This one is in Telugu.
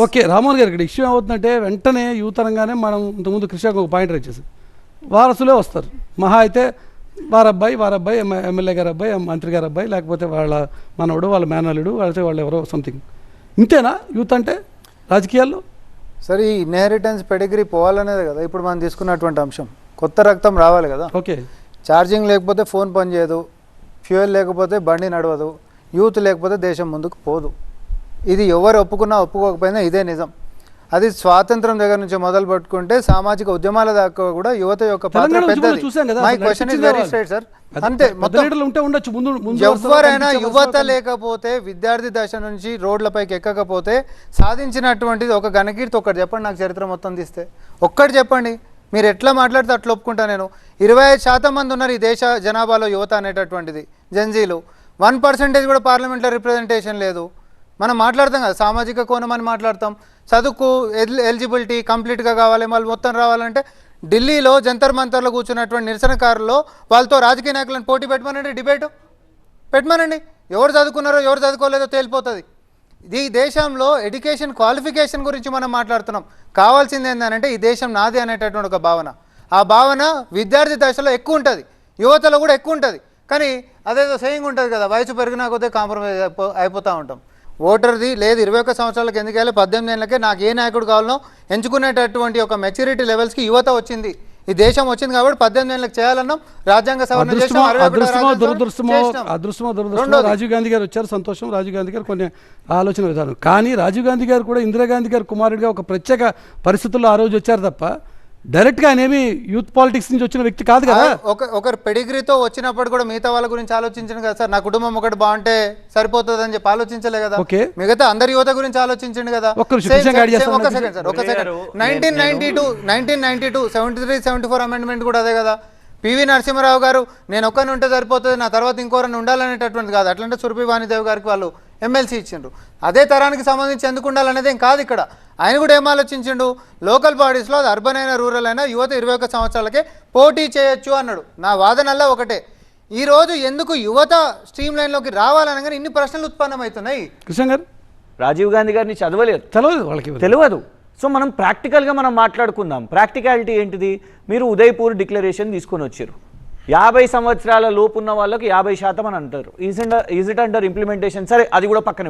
ఓకే రామోహన్ గారు, ఇక్కడ ఇష్యూ ఏమవుతుందంటే వెంటనే యూత్ అనగానే మనం ఇంతకుముందు కృష్ణకు ఒక పాయింట్ రేట్ చేసి వారసులే వస్తారు. మహా అయితే వారబ్బాయి ఎమ్మెల్యే గారు అబ్బాయి, మంత్రి గారు అబ్బాయి, లేకపోతే వాళ్ళ మనవడు, వాళ్ళ మేనల్లుడు, వాళ్ళు ఎవరో సంథింగ్. ఇంతేనా యూత్ అంటే రాజకీయాల్లో? సరే, ఈ ఇన్హెరిటెన్స్ పెడిగ్రీ పోవాలనేది కదా ఇప్పుడు మనం తీసుకున్నటువంటి అంశం. కొత్త రక్తం రావాలి కదా. ఓకే, ఛార్జింగ్ లేకపోతే ఫోన్ పనిచేయదు, ఫ్యూయల్ లేకపోతే బండి నడవదు, యూత్ లేకపోతే దేశం ముందుకు పోదు. ఇది ఎవరు ఒప్పుకున్నా ఒప్పుకోకపోయినా ఇదే నిజం. అది స్వాతంత్రం దగ్గర నుంచి మొదలు పట్టుకుంటే సామాజిక ఉద్యమాల దాకా కూడా యువత యొక్క పాత్ర పెద్దది. My question is very straight sir. అంతే, ఎవరైనా యువత లేకపోతే, విద్యార్థి దశ నుంచి రోడ్లపైకి ఎక్కకపోతే సాధించినటువంటిది ఒక ఘనకీర్తి ఒక్కటి చెప్పండి నాకు, చరిత్ర మొత్తం తీస్తే ఒక్కటి చెప్పండి. మీరు ఎట్లా మాట్లాడితే అట్లా ఒప్పుకుంటా నేను. 25% మంది ఉన్నారు ఈ దేశ జనాభాలో యువత అనేటటువంటిది, జెన్జీలు. 1% కూడా పార్లమెంట్లో రిప్రజెంటేషన్ లేదు. మనం మాట్లాడతాం కదా సామాజిక కోణం అని మాట్లాడతాం, చదువుకు ఎలిజిబిలిటీ కంప్లీట్గా కావాలి, మళ్ళీ మొత్తం రావాలంటే ఢిల్లీలో జంతర్ మంతర్లో కూర్చున్నటువంటి నిరసనకారుల్లో వాళ్ళతో రాజకీయ నాయకులను పోటీ పెట్టమనండి, డిబేటు పెట్టమనండి. ఎవరు చదువుకున్నారో ఎవరు చదువుకోలేదో తేలిపోతుంది. ఈ దేశంలో ఎడ్యుకేషన్ క్వాలిఫికేషన్ గురించి మనం మాట్లాడుతున్నాం. కావాల్సింది ఏంటంటే ఈ దేశం నాది అనేటటువంటి ఒక భావన. ఆ భావన విద్యార్థి దశలో ఎక్కువ ఉంటుంది, యువతలో కూడా ఎక్కువ ఉంటుంది. కానీ అదేదో సేయింగ్ ఉంటుంది కదా, వయసు పెరిగినా కొద్దే కాంప్రమైజ్ అయిపోతూ ఉంటాం. ఓటర్ది లేదు 21 సంవత్సరాలకు ఎందుకు వెళ్ళి 18 ఏళ్ళకే నాకు ఏ నాయకుడు కావాలనో ఎంచుకునేటటువంటి ఒక మెచ్యూరిటీ లెవెల్స్కి యువత వచ్చింది, ఈ దేశం వచ్చింది. కాబట్టి 18 ఏళ్ళకి చేయాలన్నాం, రాజ్యాంగ సవరణ చేసాం. అదృష్టమో రాజీవ్ గాంధీ గారు వచ్చారు, సంతోషం. రాజీవ్ గాంధీ గారు కొన్ని ఆలోచన విధానం, కానీ రాజీవ్ గాంధీ గారు కూడా ఇందిరాగాంధీ గారు కుమారుడిగా ఒక ప్రత్యేక పరిస్థితుల్లో ఆ రోజు వచ్చారు తప్ప డైరెక్ట్గా ఆయనేమి యూత్ పాలిటిక్స్ నుంచి వచ్చిన వ్యక్తి కాదు కదా. ఒకరు పెడిగ్రీతో వచ్చినప్పుడు కూడా మిగతా వాళ్ళ గురించి ఆలోచించండి కదా సార్. నా కుటుంబం ఒకటి బాగుంటే సరిపోతుంది అని చెప్పి ఆలోచించలే కదా. మిగతా అందరి యువత గురించి ఆలోచించండి కదా. ఒక సెకండ్ సార్, 1992 73-74 అమెండ్మెంట్ కూడా అదే కదా. పివి నరసింహారావు గారు నేను ఒక్కరిని ఉంటే సరిపోతుంది, నా తర్వాత ఇంకోరని ఉండాలనేటటువంటిది కాదు. అట్లంటే సురభి వాణిదేవి గారికి వాళ్ళు ఎమ్మెల్సీ ఇచ్చిండ్రు. అదే తరానికి సంబంధించి ఎందుకు ఉండాలనేది ఏం కాదు ఇక్కడ. ఆయన కూడా ఏం ఆలోచించిండు, లోకల్ బాడీస్లో అది అర్బన్ అయినా రూరల్ అయినా యువత 21 సంవత్సరాలకే పోటీ చేయొచ్చు అన్నాడు. నా వాదనల్లా ఒకటే, ఈరోజు ఎందుకు యువత స్ట్రీమ్ లైన్లోకి రావాలనగానే ఇన్ని ప్రశ్నలు ఉత్పన్నమవుతున్నాయి. కృష్ణ గారు, రాజీవ్ గాంధీ గారిని చదవలేదు, వాళ్ళకి తెలియదు. సో మనం ప్రాక్టికల్గా మనం మాట్లాడుకుందాం. ప్రాక్టికాలిటీ ఏంటిది? మీరు ఉదయపూర్ డిక్లరేషన్ తీసుకొని వచ్చారు, 50 సంవత్సరాల లోపు ఉన్న వాళ్ళకి 50% అని అంటారు. Is it under implementation? సరే, అది కూడా పక్కన